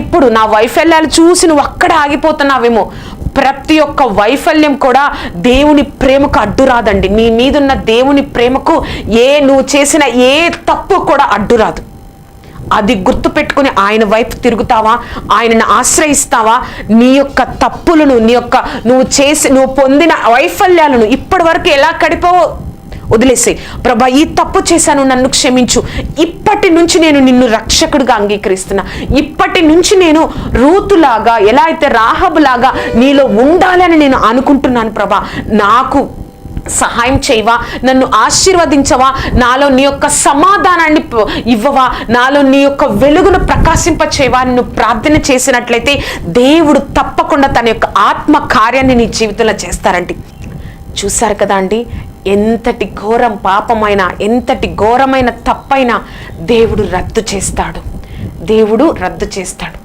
ఇప్పుడు నా వైఫల్యాలు చూసి నువ్వు అక్కడ ఆగిపోతున్నావేమో. ప్రతి ఒక్క వైఫల్యం కూడా దేవుని ప్రేమకు అడ్డు రాదండి. నీ మీదున్న దేవుని ప్రేమకు నువ్వు చేసిన ఏ తప్పు కూడా అడ్డు రాదు. అది గుర్తు పెట్టుకుని ఆయన వైపు తిరుగుతావా, ఆయనను ఆశ్రయిస్తావా? నీ యొక్క తప్పులను, నువ్వు పొందిన వైఫల్యాలను ఇప్పటి వరకు ఎలా కడిపావో వదిలేసి, ప్రభా ఈ తప్పు చేశాను, నన్ను క్షమించు, ఇప్పటి నుంచి నేను నిన్ను రక్షకుడిగా అంగీకరిస్తున్నా, ఇప్పటి నుంచి నేను రూతులాగా, ఎలా అయితే రాహబులాగా నీలో ఉండాలని నేను అనుకుంటున్నాను ప్రభా, నాకు సహాయం చేయవా, నన్ను ఆశీర్వదించవా, నాలో నీ యొక్క సమాధానాన్ని ఇవ్వవా, నాలో నీ యొక్క వెలుగును ప్రకాశింప చేయవా అని నువ్వు ప్రార్థన చేసినట్లయితే దేవుడు తప్పకుండా తన యొక్క ఆత్మ కార్యాన్ని నీ జీవితంలో చేస్తారండి. చూశారు కదా అండి, ఎంతటి ఘోరం పాపమైనా, ఎంతటి ఘోరమైన తప్పైనా దేవుడు రద్దు చేస్తాడు.